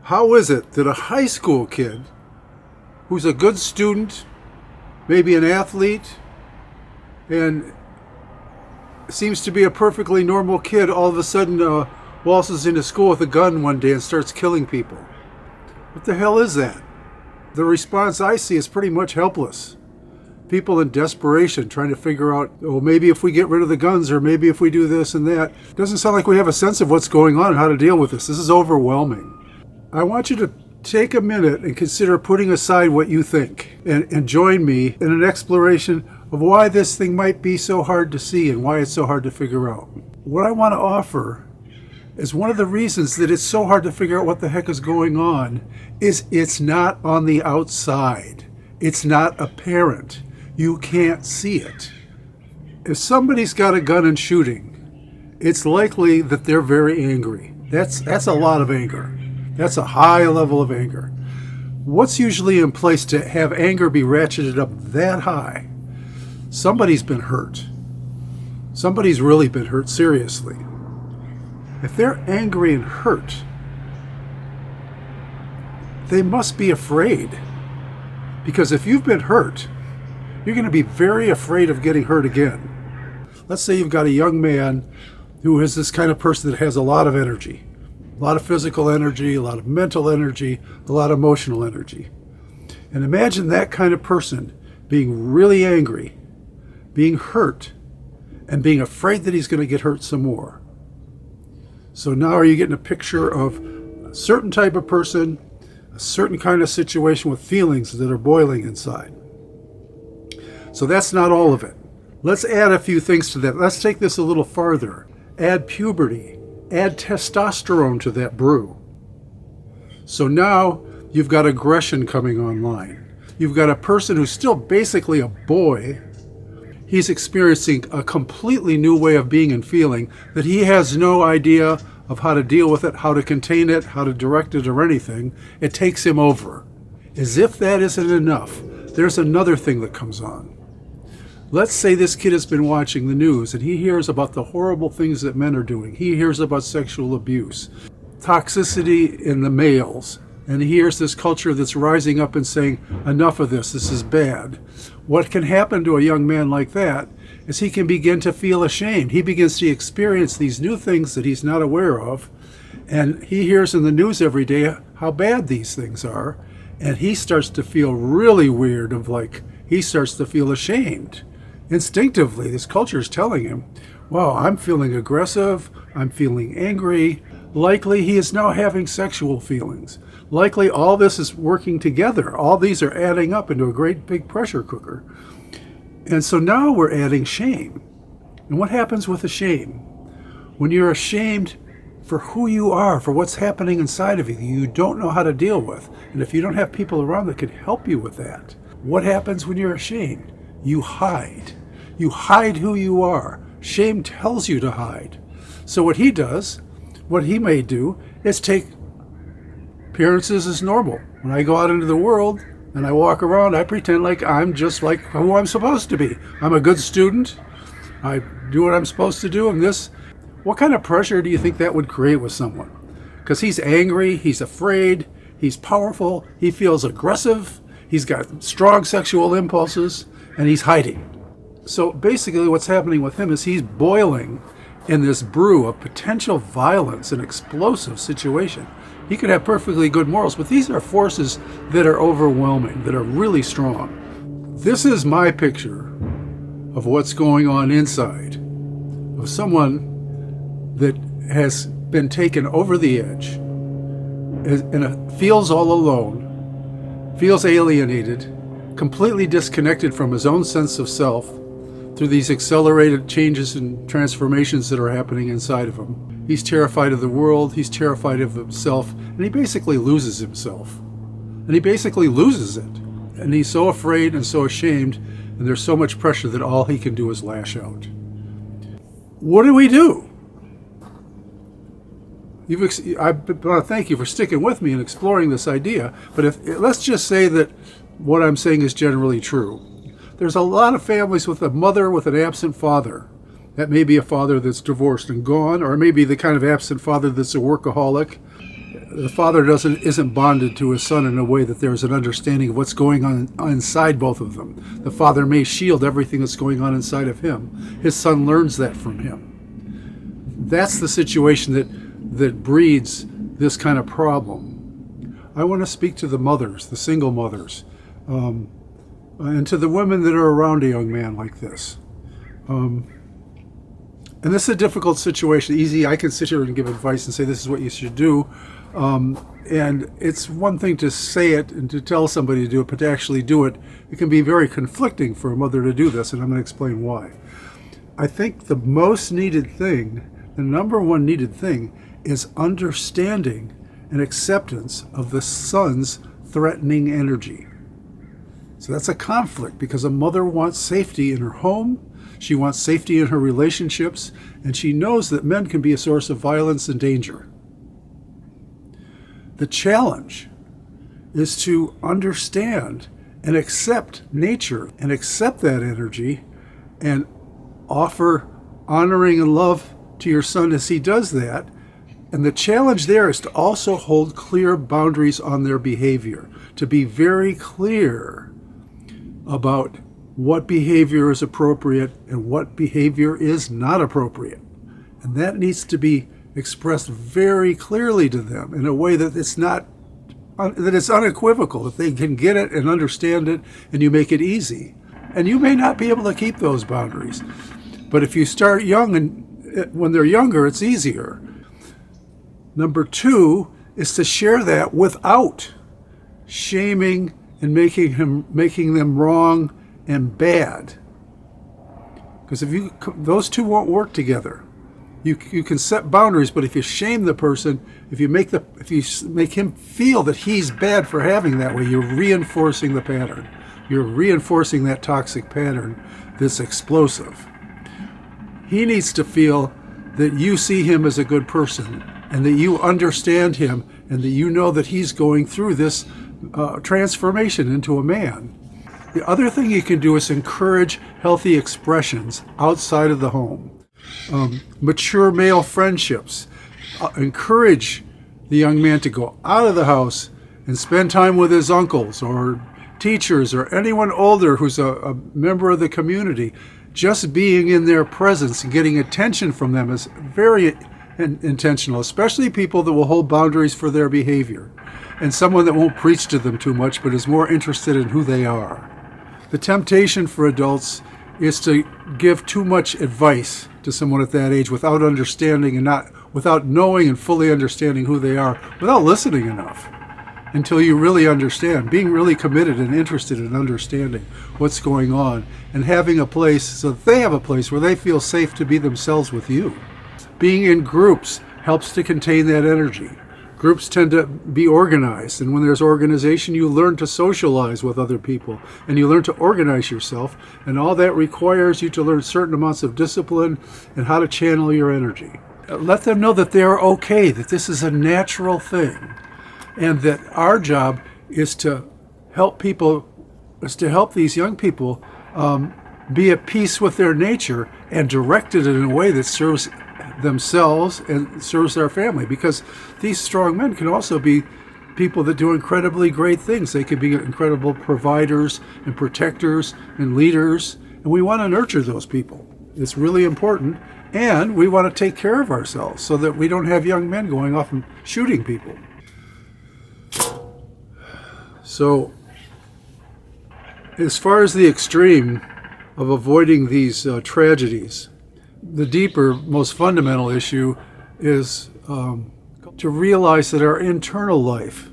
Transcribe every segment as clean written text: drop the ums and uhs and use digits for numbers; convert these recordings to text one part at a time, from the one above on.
How is it that a high school kid who's a good student, maybe an athlete, and seems to be a perfectly normal kid, all of a sudden waltzes into school with a gun one day and starts killing people? What the hell is that? The response I see is pretty much helpless. People in desperation trying to figure out, well, maybe if we get rid of the guns, or maybe if we do this and that. It doesn't sound like we have a sense of what's going on and how to deal with this. This is overwhelming. I want you to take a minute and consider putting aside what you think and join me in an exploration of why this thing might be so hard to see and why it's so hard to figure out. What I want to offer is one of the reasons that it's so hard to figure out what the heck is going on is it's not on the outside. It's not apparent. You can't see it. If somebody's got a gun and shooting, it's likely that they're very angry. That's a lot of anger. That's a high level of anger. What's usually in place to have anger be ratcheted up that high? Somebody's been hurt. Somebody's really been hurt seriously. If they're angry and hurt, they must be afraid. Because if you've been hurt, you're going to be very afraid of getting hurt again. Let's say you've got a young man who is this kind of person that has a lot of energy. A lot of physical energy, a lot of mental energy, a lot of emotional energy. And imagine that kind of person being really angry, being hurt, and being afraid that he's going to get hurt some more. So now are you getting a picture of a certain type of person, a certain kind of situation with feelings that are boiling inside? So that's not all of it. Let's add a few things to that. Let's take this a little farther. Add puberty. Add testosterone to that brew. So now you've got aggression coming online. You've got a person who's still basically a boy. He's experiencing a completely new way of being and feeling that he has no idea of how to deal with it, how to contain it, how to direct it or anything. It takes him over. As if that isn't enough, there's another thing that comes on. Let's say this kid has been watching the news and he hears about the horrible things that men are doing. He hears about sexual abuse, toxicity in the males, and he hears this culture that's rising up and saying, enough of this is bad. What can happen to a young man like that is he can begin to feel ashamed. He begins to experience these new things that he's not aware of, and he hears in the news every day how bad these things are, and he starts to feel really weird he starts to feel ashamed. Instinctively, this culture is telling him, wow, I'm feeling aggressive, I'm feeling angry. Likely he is now having sexual feelings. Likely all this is working together. All these are adding up into a great big pressure cooker. And so now we're adding shame. And what happens with the shame? When you're ashamed for who you are, for what's happening inside of you don't know how to deal with. And if you don't have people around that can help you with that, what happens when you're ashamed? You hide. You hide who you are. Shame tells you to hide. So what he does, what he may do, is take appearances as normal. When I go out into the world and I walk around, I pretend like I'm just like who I'm supposed to be. I'm a good student. I do what I'm supposed to do. And this, what kind of pressure do you think that would create with someone? Because he's angry, he's afraid, he's powerful, he feels aggressive, he's got strong sexual impulses, and he's hiding. So basically what's happening with him is he's boiling in this brew of potential violence and explosive situation. He could have perfectly good morals, but these are forces that are overwhelming, that are really strong. This is my picture of what's going on inside of someone that has been taken over the edge and feels all alone, feels alienated, completely disconnected from his own sense of self through these accelerated changes and transformations that are happening inside of him. He's terrified of the world, he's terrified of himself, and he basically loses himself. And he basically loses it. And he's so afraid and so ashamed, and there's so much pressure that all he can do is lash out. What do we do? I want to thank you for sticking with me and exploring this idea, but let's just say that what I'm saying is generally true. There's a lot of families with a mother with an absent father. That may be a father that's divorced and gone, or maybe the kind of absent father that's a workaholic. the father isn't bonded to his son in a way that there's an understanding of what's going on inside both of them. The father may shield everything that's going on inside of him. His son learns that from him. That's the situation that breeds this kind of problem. I want to speak to the mothers, the single mothers, and to the women that are around a young man like this. And this is a difficult situation. Easy, I can sit here and give advice and say this is what you should do. And it's one thing to say it and to tell somebody to do it, but to actually do it, it can be very conflicting for a mother to do this, and I'm going to explain why. I think the most needed thing, the number one needed thing, is understanding and acceptance of the son's threatening energy. So that's a conflict because a mother wants safety in her home. She wants safety in her relationships, and she knows that men can be a source of violence and danger. The challenge is to understand and accept nature and accept that energy and offer honoring and love to your son as he does that. And the challenge there is to also hold clear boundaries on their behavior, to be very clear about what behavior is appropriate and what behavior is not appropriate. And that needs to be expressed very clearly to them in a way that it's unequivocal, that they can get it and understand it, and you make it easy. And you may not be able to keep those boundaries, but if you start young and when they're younger, it's easier. Number two is to share that without shaming and making them wrong and bad, because those two won't work together. You can set boundaries, but if you shame the person, if you make him feel that he's bad for having that way, you're reinforcing the pattern. You're reinforcing that toxic pattern that's explosive. He needs to feel that you see him as a good person and that you understand him and that you know that he's going through this transformation into a man. The other thing you can do is encourage healthy expressions outside of the home. Mature male friendships. Encourage the young man to go out of the house and spend time with his uncles or teachers or anyone older who's a member of the community. Just being in their presence and getting attention from them is very intentional, especially people that will hold boundaries for their behavior, and someone that won't preach to them too much but is more interested in who they are. The temptation for adults is to give too much advice to someone at that age without understanding and without knowing and fully understanding who they are, without listening enough until you really understand, being really committed and interested in understanding what's going on and having a place so that they have a place where they feel safe to be themselves with you. Being in groups helps to contain that energy. Groups tend to be organized, and when there's organization, you learn to socialize with other people, and you learn to organize yourself, and all that requires you to learn certain amounts of discipline and how to channel your energy. Let them know that they're okay, that this is a natural thing, and that our job is to help these young people be at peace with their nature and direct it in a way that serves themselves and serves our family, because these strong men can also be people that do incredibly great things. They can be incredible providers and protectors and leaders, and we want to nurture those people. It's really important, and we want to take care of ourselves so that we don't have young men going off and shooting people. So as far as the extreme of avoiding these tragedies, the deeper, most fundamental issue is to realize that our internal life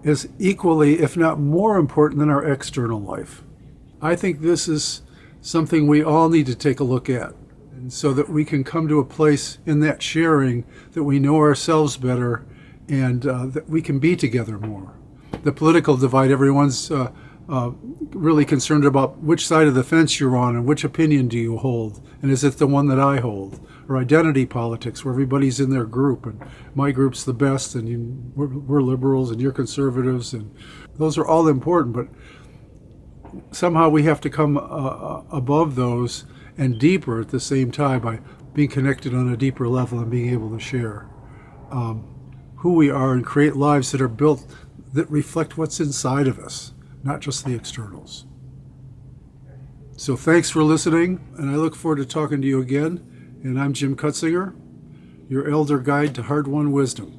is equally, if not more important than our external life. I think this is something we all need to take a look at, and so that we can come to a place in that sharing that we know ourselves better and that we can be together more. The political divide, everyone's really concerned about which side of the fence you're on and which opinion do you hold, and is it the one that I hold? Or identity politics, where everybody's in their group and my group's the best and we're liberals and you're conservatives, and those are all important, but somehow we have to come above those and deeper at the same time by being connected on a deeper level and being able to share. who we are and create lives that are built that reflect what's inside of us, not just the externals. So thanks for listening, and I look forward to talking to you again. And I'm Jim Cutzinger, your elder guide to hard-won wisdom.